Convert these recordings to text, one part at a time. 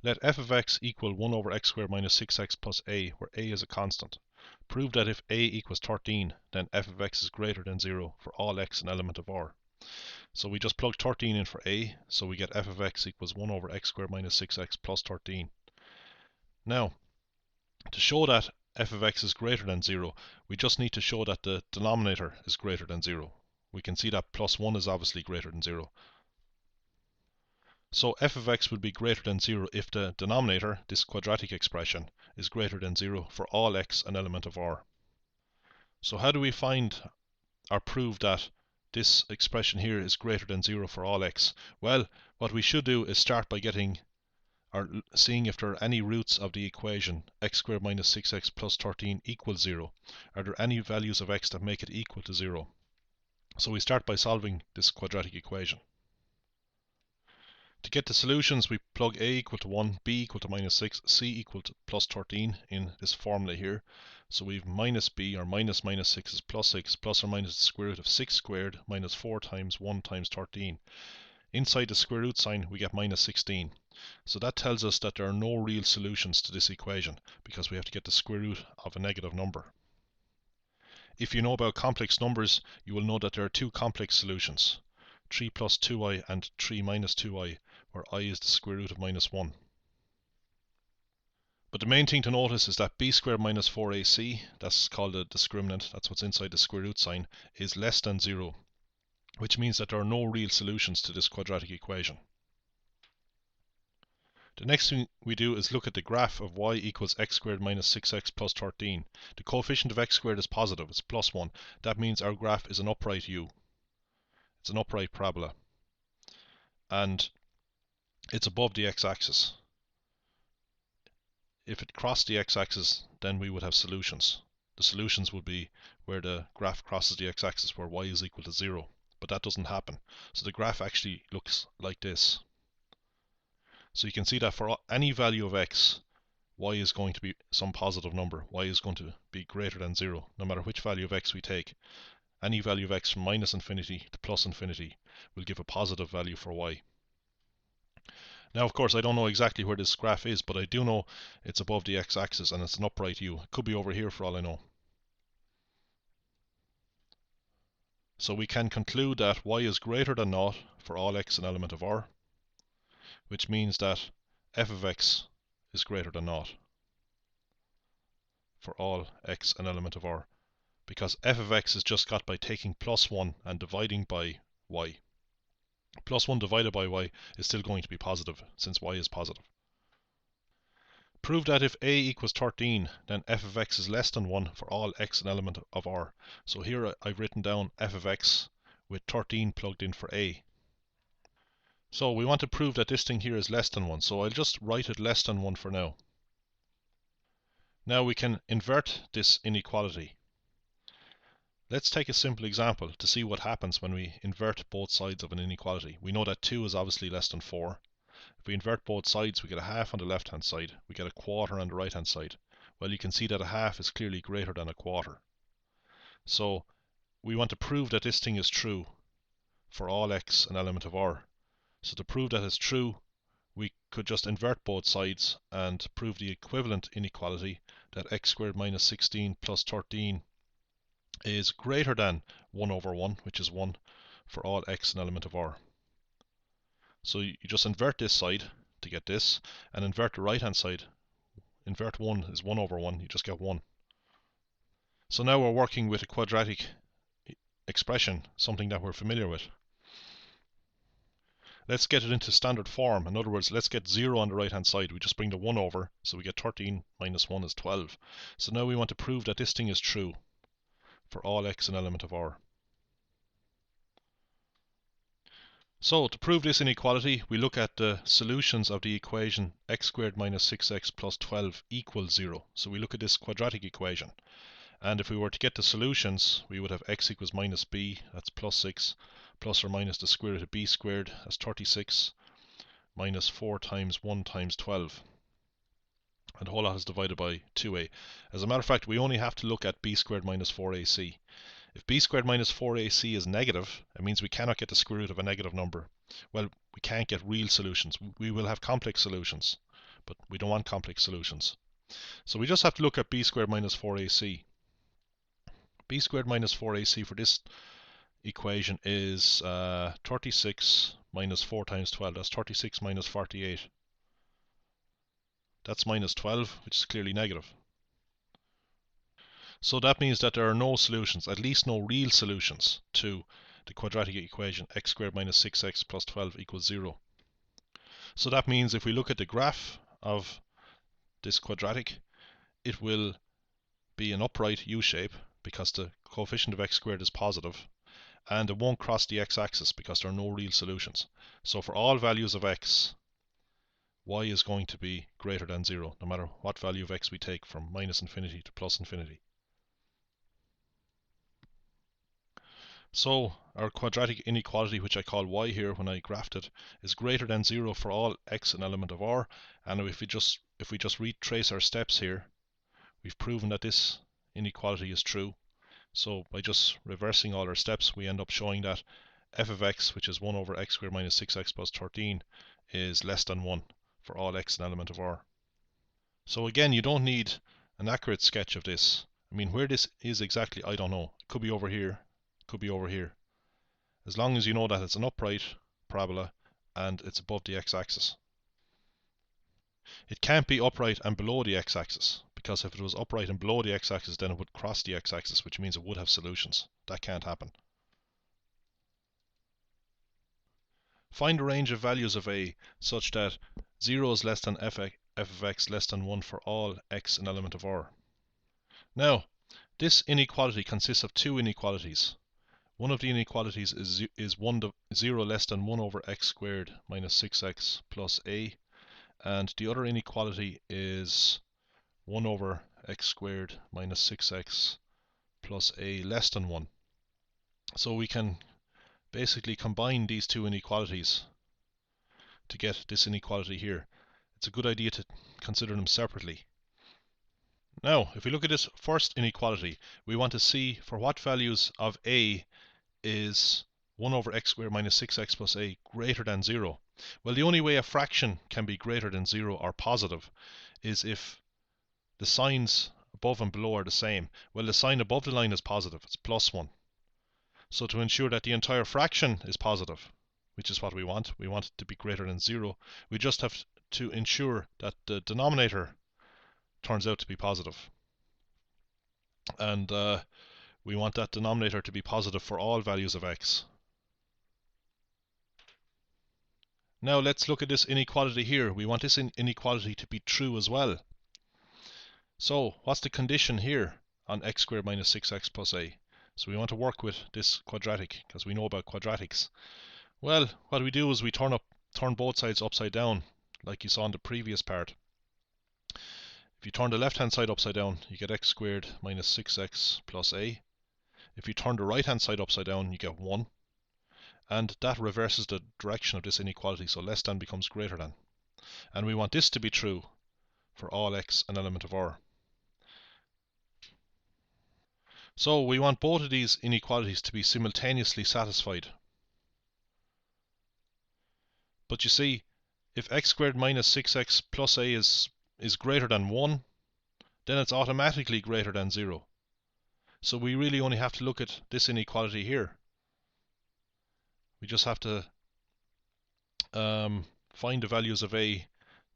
Let f of x equal 1 over x squared minus 6x plus a, where a is a constant. Prove that if a equals 13, then f of x is greater than 0 for all x an element of R. So we just plug 13 in for a, so we get f of x equals 1 over x squared minus 6x plus 13. Now, to show that f of x is greater than 0, we just need to show that the denominator is greater than 0. We can see that plus 1 is obviously greater than 0. So f of x would be greater than 0 if the denominator, this quadratic expression, is greater than 0 for all x an element of R. So how do we find or prove that this expression here is greater than 0 for all x? Well, what we should do is start by getting or seeing if there are any roots of the equation x squared minus 6x plus 13 equals 0. Are there any values of x that make it equal to 0? So we start by solving this quadratic equation. To get the solutions, we plug a equal to 1, b equal to minus 6, c equal to plus 13 in this formula here. So we've minus b, or minus 6 is plus 6, plus or minus the square root of 6 squared minus 4 times 1 times 13. Inside the square root sign, we get minus 16. So that tells us that there are no real solutions to this equation, because we have to get the square root of a negative number. If you know about complex numbers, you will know that there are two complex solutions, 3 plus 2i and 3 minus 2i, where I is the square root of minus 1. But the main thing to notice is that b squared minus 4ac, that's called a discriminant, that's what's inside the square root sign, is less than 0, which means that there are no real solutions to this quadratic equation. The next thing we do is look at the graph of y equals x squared minus 6x plus 13. The coefficient of x squared is positive, it's plus 1. That means our graph is an upright u. It's an upright parabola. And it's above the x-axis. If it crossed the x-axis, then we would have solutions. The solutions would be where the graph crosses the x-axis, where y is equal to 0. But that doesn't happen. So the graph actually looks like this. So you can see that for any value of x, y is going to be some positive number. Y is going to be greater than 0, no matter which value of x we take. Any value of x from minus infinity to plus infinity will give a positive value for y. Now, of course, I don't know exactly where this graph is, but I do know it's above the x-axis and it's an upright u. It could be over here for all I know. So we can conclude that y is greater than 0 for all x an element of R, which means that f of x is greater than 0 for all x an element of R, because f of x is just got by taking plus 1 and dividing by y. Plus 1 divided by y is still going to be positive, since y is positive. Prove that if a equals 13, then f of x is less than 1 for all x an element of R. So here I've written down f of x with 13 plugged in for a. So we want to prove that this thing here is less than 1, so I'll just write it less than 1 for now. Now we can invert this inequality. Let's take a simple example to see what happens when we invert both sides of an inequality. We know that 2 is obviously less than 4. If we invert both sides, we get a half on the left hand side, we get a quarter on the right hand side. Well, you can see that a half is clearly greater than a quarter. So we want to prove that this thing is true for all x an element of R. So to prove that it's true, we could just invert both sides and prove the equivalent inequality that x squared minus 16 plus 13 is greater than 1 over 1, which is 1, for all x an element of R. So you just invert this side to get this, and invert the right hand side. Invert 1 is 1 over 1, you just get 1. So now we're working with a quadratic expression, something that we're familiar with. Let's get it into standard form. In other words, let's get 0 on the right hand side. We just bring the 1 over, so we get 13 minus 1 is 12. So now we want to prove that this thing is true for all x an element of R. So to prove this inequality, we look at the solutions of the equation x squared minus 6x plus 12 equals 0. So we look at this quadratic equation. And if we were to get the solutions, we would have x equals minus b, that's plus 6, plus or minus the square root of b squared, that's 36, minus 4 times 1 times 12. And the whole lot is divided by 2a. As a matter of fact, we only have to look at b squared minus 4ac. If b squared minus 4ac is negative, it means we cannot get the square root of a negative number. Well, we can't get real solutions. We will have complex solutions. but we don't want complex solutions. So we just have to look at b squared minus 4ac. B squared minus 4ac for this equation is 36 minus 4 times 12. That's 36 minus 48. That's minus 12, which is clearly negative. So that means that there are no solutions, at least no real solutions, to the quadratic equation x squared minus 6x plus 12 equals 0. So that means if we look at the graph of this quadratic, it will be an upright U-shape because the coefficient of x squared is positive, and it won't cross the x-axis because there are no real solutions. So for all values of x, y is going to be greater than 0, no matter what value of x we take from minus infinity to plus infinity. So our quadratic inequality, which I call y here when I graphed it, is greater than 0 for all x an element of R. And if we just retrace our steps here, we've proven that this inequality is true. So by just reversing all our steps, we end up showing that f of x, which is 1 over x squared minus 6x plus 13, is less than 1 for all x an element of R. So again, you don't need an accurate sketch of this. I mean, where this is exactly, I don't know. It could be over here, it could be over here. As long as you know that it's an upright parabola and it's above the x-axis. It can't be upright and below the x-axis, because if it was upright and below the x-axis, then it would cross the x-axis, which means it would have solutions. That can't happen. Find a range of values of a such that 0 is less than f of x less than 1 for all x an element of R. Now, this inequality consists of two inequalities. One of the inequalities is 0 less than 1 over x squared minus 6x plus a, and the other inequality is 1 over x squared minus 6x plus a less than 1. So we can basically combine these two inequalities to get this inequality here. It's a good idea to consider them separately. Now, if we look at this first inequality, we want to see for what values of a is 1 over x squared minus 6x plus a greater than 0. Well, the only way a fraction can be greater than 0 or positive is if the signs above and below are the same. Well, the sign above the line is positive, it's plus 1. So to ensure that the entire fraction is positive, which is what we want it to be greater than 0, we just have to ensure that the denominator turns out to be positive. And we want that denominator to be positive for all values of x. Now let's look at this inequality here. We want this inequality to be true as well. So what's the condition here on x squared minus 6x plus a? So we want to work with this quadratic because we know about quadratics. Well, what we do is we turn both sides upside down, like you saw in the previous part. If you turn the left hand side upside down, you get x squared minus 6x plus a. If you turn the right hand side upside down, you get 1. And that reverses the direction of this inequality, so less than becomes greater than. And we want this to be true for all x an element of R. So we want both of these inequalities to be simultaneously satisfied. But you see, if x squared minus 6x plus a is greater than 1, then it's automatically greater than 0. So we really only have to look at this inequality here. We just have to find the values of a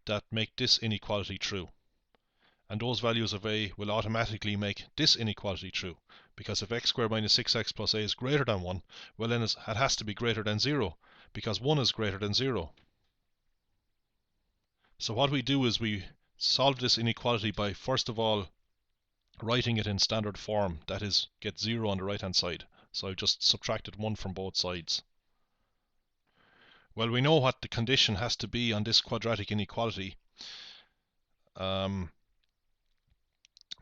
that make this inequality true. And those values of a will automatically make this inequality true. Because if x squared minus 6x plus a is greater than 1, well then it has to be greater than 0, because 1 is greater than 0. So what we do is we solve this inequality by first of all writing it in standard form, that is, get 0 on the right hand side. So I've just subtracted 1 from both sides. Well, we know what the condition has to be on this quadratic inequality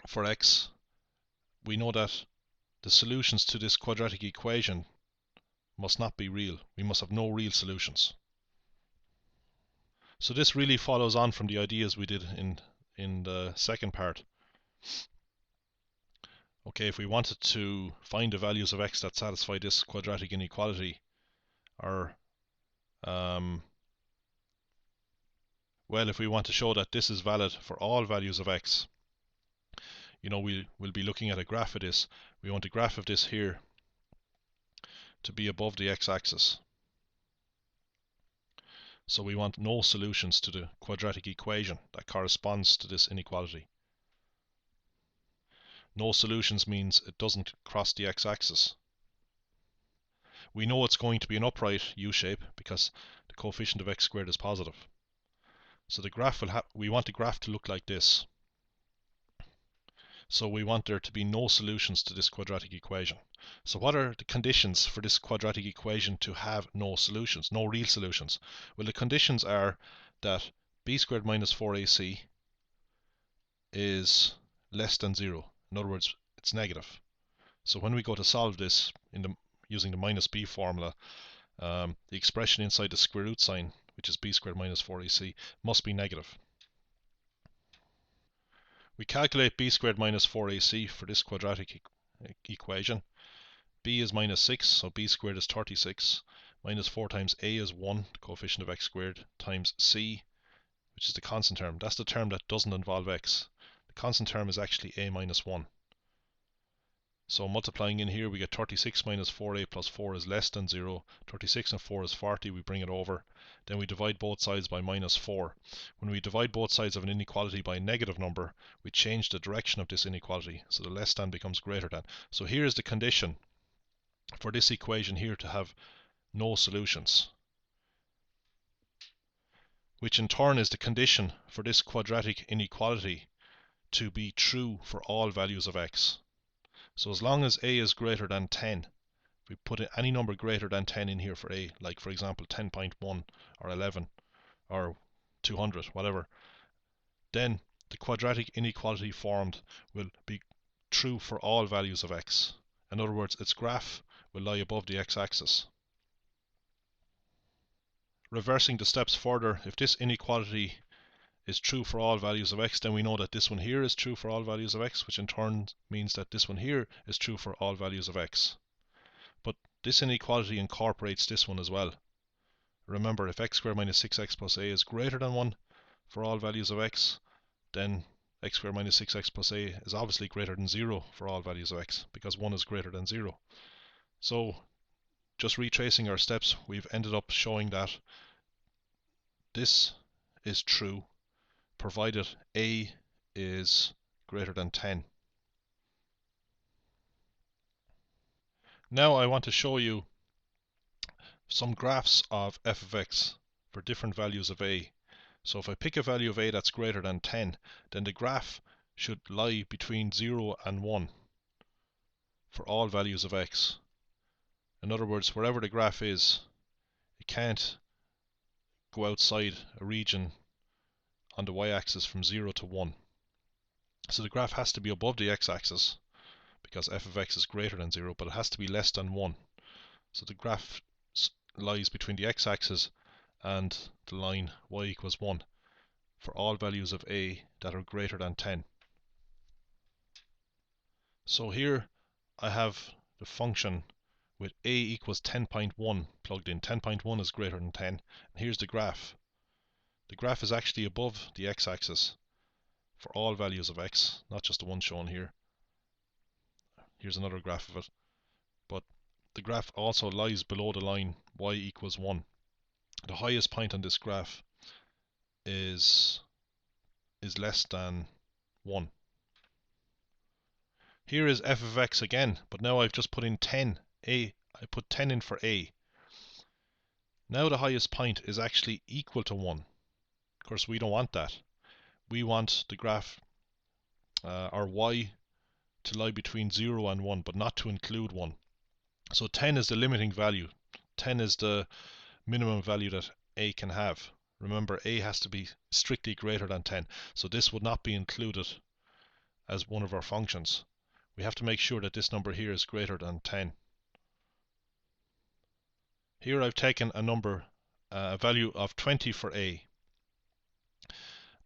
for x. We know that the solutions to this quadratic equation must not be real. We must have no real solutions. So this really follows on from the ideas we did in the second part. Okay, if we wanted to find the values of x that satisfy this quadratic inequality, or Well, if we want to show that this is valid for all values of x, we'll be looking at a graph of this. We want a graph of this here to be above the x-axis. So we want no solutions to the quadratic equation that corresponds to this inequality. No solutions means it doesn't cross the x-axis. We know it's going to be an upright U-shape because the coefficient of x squared is positive. So the graph we want the graph to look like this. So we want there to be no solutions to this quadratic equation. So what are the conditions for this quadratic equation to have no solutions, no real solutions? Well, the conditions are that b squared minus 4ac is less than 0. In other words, it's negative. So when we go to solve this using the minus b formula, the expression inside the square root sign, which is b squared minus 4ac, must be negative. We calculate b squared minus 4ac for this quadratic equation. B is minus 6, so b squared is 36. Minus 4 times a is 1, the coefficient of x squared, times c, which is the constant term. That's the term that doesn't involve x. The constant term is actually a minus 1. So multiplying in here, we get 36 minus 4a plus 4 is less than 0. 36 and 4 is 40. We bring it over. Then we divide both sides by minus 4. When we divide both sides of an inequality by a negative number, we change the direction of this inequality. So the less than becomes greater than. So here is the condition for this equation here to have no solutions, which in turn is the condition for this quadratic inequality to be true for all values of x. So as long as a is greater than 10, we put any number greater than 10 in here for a, like for example 10.1 or 11 or 200, whatever, then the quadratic inequality formed will be true for all values of x. In other words, its graph will lie above the x-axis. Reversing the steps further, if this inequality is true for all values of x, then we know that this one here is true for all values of x, which in turn means that this one here is true for all values of x. But this inequality incorporates this one as well. Remember, if x squared minus 6x plus a is greater than 1 for all values of x, then x squared minus 6x plus a is obviously greater than 0 for all values of x, because 1 is greater than 0. So, just retracing our steps, we've ended up showing that this is true provided a is greater than 10. Now I want to show you some graphs of f of x for different values of a. So if I pick a value of a that's greater than 10, then the graph should lie between 0 and 1 for all values of x. In other words, wherever the graph is, it can't go outside a region on the y-axis from 0 to 1. So the graph has to be above the x-axis because f of x is greater than 0, but it has to be less than 1. So the graph lies between the x-axis and the line y equals 1 for all values of a that are greater than 10. So here I have the function with a equals 10.1 plugged in. 10.1 is greater than 10. And here's the graph. The graph is actually above the x-axis for all values of x, not just the one shown here. Here's another graph of it. But the graph also lies below the line y equals 1. The highest point on this graph is less than 1. Here is f of x again, but now I've just put in 10. I put 10 in for a. Now the highest point is actually equal to 1. Of course, we don't want that. We want the graph, our y, to lie between 0 and 1, but not to include 1. So 10 is the limiting value. 10 is the minimum value that a can have. Remember, a has to be strictly greater than 10. So this would not be included as one of our functions. We have to make sure that this number here is greater than 10. Here I've taken a number, a value of 20 for a.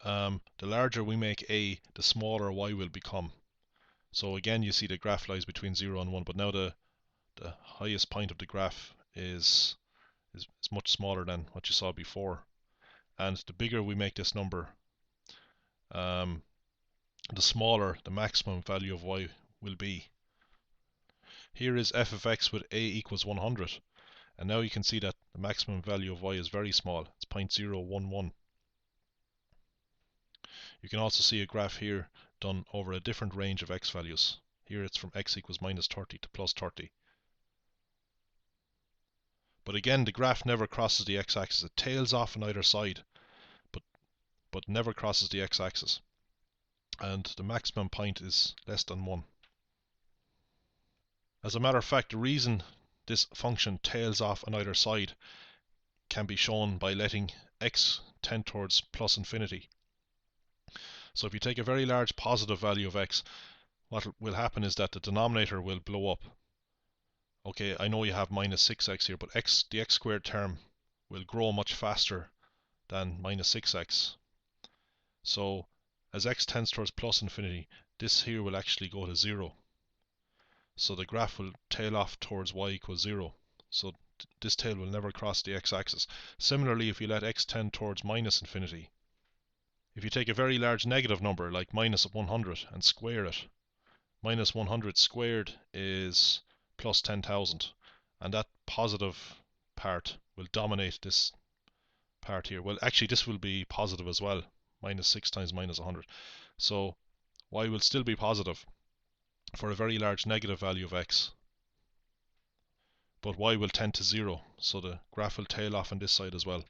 The larger we make a, the smaller y will become. So again, you see the graph lies between 0 and 1, but now the highest point of the graph is much smaller than what you saw before. and the bigger we make this number, the smaller the maximum value of y will be. Here is f of x with a equals 100, and now you can see that the maximum value of y is very small, it's 0.011. You can also see a graph here done over a different range of x values. Here it's from x equals minus 30 to plus 30. But again, the graph never crosses the x-axis. It tails off on either side, but never crosses the x-axis. And the maximum point is less than 1. As a matter of fact, the reason this function tails off on either side can be shown by letting x tend towards plus infinity. So if you take a very large positive value of x, what will happen is that the denominator will blow up. Okay, I know you have minus 6x here, but the x squared term will grow much faster than minus 6x. So as x tends towards plus infinity, this here will actually go to 0. So the graph will tail off towards y equals 0. So this tail will never cross the x-axis. Similarly, if you let x tend towards minus infinity, if you take a very large negative number like minus 100 and square it, minus 100 squared is plus 10,000, and that positive part will dominate this part here. Well, actually this will be positive as well, minus 6 times minus 100. So y will still be positive for a very large negative value of x, but y will tend to 0, so the graph will tail off on this side as well.